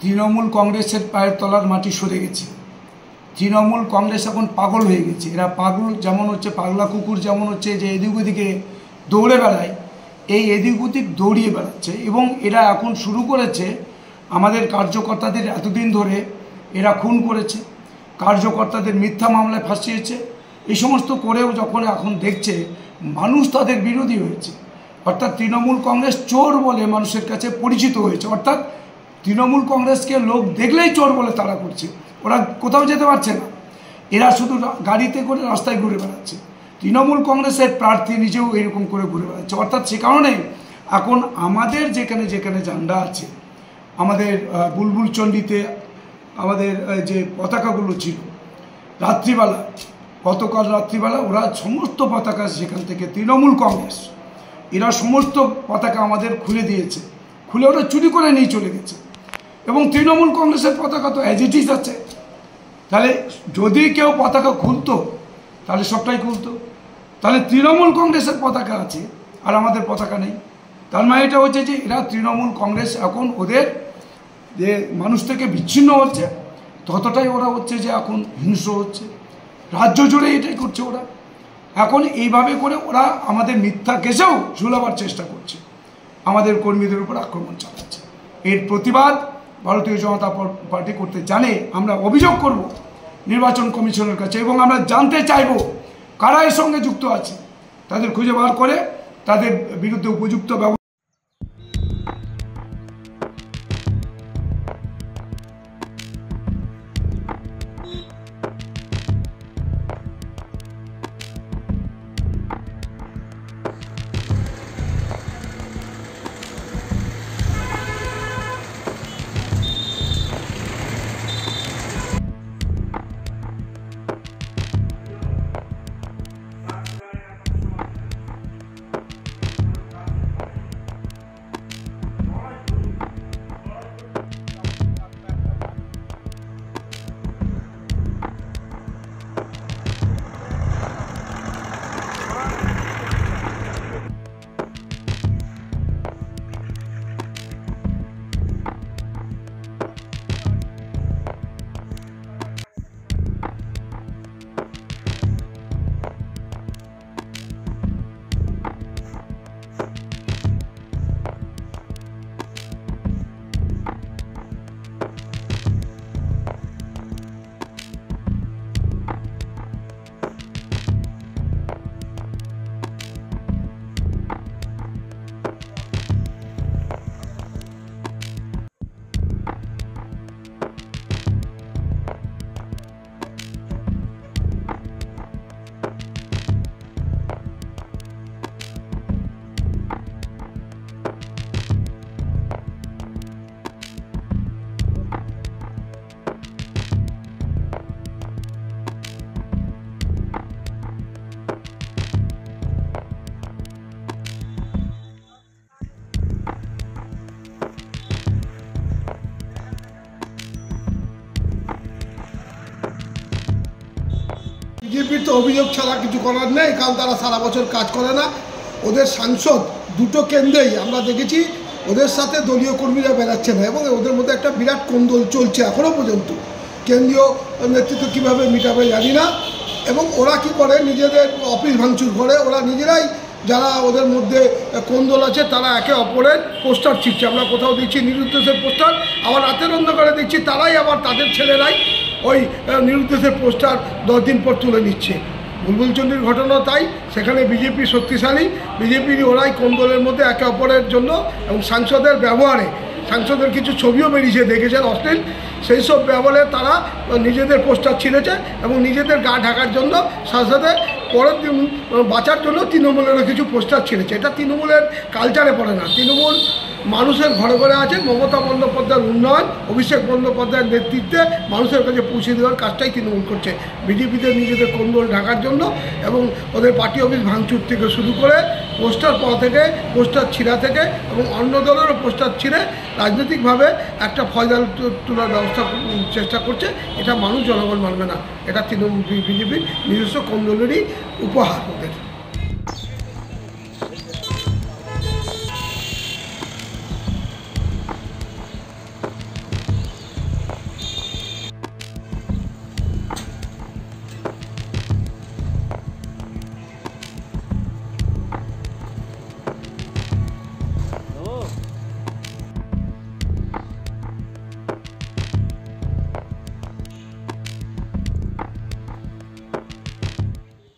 তৃণমূল কংগ্রেসের পায়ের তলার মাটি সরে গেছে। তৃণমূল কংগ্রেস এখন পাগল হয়ে গেছে। এরা পাগল যেমন হচ্ছে, পাগলা কুকুর যেমন হচ্ছে যে এদিক ওদিকে দৌড়ে বেড়ায়, এই এদিক ওদিক দৌড়িয়ে বেড়াচ্ছে। এবং এরা এখন শুরু করেছে আমাদের কার্যকর্তাদের এতদিন ধরে এরা খুন করেছে, কার্যকর্তাদের মিথ্যা মামলায় ফাঁসিয়েছে। এই সমস্ত করেও যখন এখন দেখছে মানুষ তাদের বিরোধী হয়েছে, অর্থাৎ তৃণমূল কংগ্রেস চোর বলে মানুষের কাছে পরিচিত হয়েছে। অর্থাৎ তৃণমূল কংগ্রেসকে লোক দেখলেই চোর বলে তাড়া করছে। ওরা কোথাও যেতে পারছে না, এরা শুধু গাড়িতে করে রাস্তায় ঘুরে বেড়াচ্ছে। তৃণমূল কংগ্রেসের প্রার্থী নিজেও এরকম করে ঘুরে বেড়াচ্ছে। অর্থাৎ সে কারণে এখন আমাদের যেখানে যেখানে ঝান্ডা আছে, আমাদের বুলবুল চণ্ডীতে আমাদের যে পতাকাগুলো ছিল রাত্রিবেলা, গতকাল রাত্রিবেলা ওরা সমস্ত পতাকা সেখান থেকে তৃণমূল কংগ্রেস এরা সমস্ত পতাকা আমাদের খুলে দিয়েছে, খুলে ওরা চুরি করে নিয়ে চলে গেছে। এবং তৃণমূল কংগ্রেসের পতাকা তো অ্যাজ ইট ইজ আছে। তাহলে যদি কেউ পতাকা খুলতো তাহলে সবটাই খুলতো। তাহলে তৃণমূল কংগ্রেসের পতাকা আছে আর আমাদের পতাকা নেই। তার মানে এটা হচ্ছে যে এরা তৃণমূল কংগ্রেস এখন ওদের যে মানুষ থেকে বিচ্ছিন্ন হচ্ছে, ততটাই ওরা হচ্ছে যে এখন হিংস্র হচ্ছে। রাজ্য জুড়ে এটাই করছে ওরা। এখন এইভাবে করে ওরা আমাদের মিথ্যা কেসেও ঝুলাবার চেষ্টা করছে, আমাদের কর্মীদের উপর আক্রমণ চালাচ্ছে। এর প্রতিবাদ ভারতীয় জনতা পার্টি করতে জানে। আমরা অভিযোগ করব নির্বাচন কমিশনের কাছে এবং আমরা জানতে চাইব কারা এর সঙ্গে যুক্ত আছে, তাদের খুঁজে বার করে তাদের বিরুদ্ধে উপযুক্ত ব্যবস্থা। বিজেপির তো অভিযোগ ছাড়া কিছু করার নেই, কারণ তারা সারা বছর কাজ করে না। ওদের সাংসদ দুটো কেন্দ্রেই আমরা দেখেছি ওদের সাথে দলীয় কর্মীরা বেড়াচ্ছে না, এবং ওদের মধ্যে একটা বিরাট কোন্দল চলছে এখনও পর্যন্ত। কেন্দ্রীয় নেতৃত্ব কীভাবে মিটাবে জানি না। এবং ওরা কি করে, নিজেদের অফিস ভাঙচুর করে। ওরা নিজেরাই, যারা ওদের মধ্যে কোন্দল আছে, তারা একে অপরের পোস্টার ছিটছে। আমরা কোথাও দেখছি নিরুদ্দেশের পোস্টার, আবার রাতের অন্ধকারে দেখছি তারাই আবার তাদের ছেলেরাই ওই নিরুদ্দেশের পোস্টার 10 দিন পর তুলে নিচ্ছে। বুলবুল চণ্ডীর ঘটনা তাই, সেখানে বিজেপি শক্তিশালী, বিজেপির ওরাই কোন্দলের মধ্যে একে অপরের জন্য। এবং সাংসদের ব্যবহারে, সাংসদের কিছু ছবিও বেরিয়েছে, দেখেছেন অশ্লীল, সেই সব ব্যবহারে তারা নিজেদের পোস্টার ছিঁড়েছে এবং নিজেদের গা ঢাকার জন্য, সাথে সাথে পরের দিন বাঁচার জন্য তৃণমূলেরও কিছু পোস্টার ছিঁড়েছে। এটা তৃণমূলের কালচারে পড়ে না। তৃণমূল মানুষের ঘরে ঘরে আছে। মমতা বন্দ্যোপাধ্যায়ের উন্নয়ন, অভিষেক বন্দ্যোপাধ্যায়ের নেতৃত্বে মানুষের কাছে পৌঁছে দেওয়ার কাজটাই তৃণমূল করছে। বিজেপিতে নিজেদের কোন্দল ঢাকার জন্য এবং ওদের পার্টি অফিস ভাঙচুর থেকে শুরু করে পোস্টার পাওয়া থেকে, পোস্টার ছিঁড়া থেকে, এবং অন্য দলেরও পোস্টার ছিঁড়ে রাজনৈতিকভাবে একটা ফয়দা তোলার ব্যবস্থা চেষ্টা করছে। এটা মানুষ, জনগণ মানবে না। এটা তৃণমূল বিজেপির নিজস্ব কোন্দলেরই উপহার ওদের।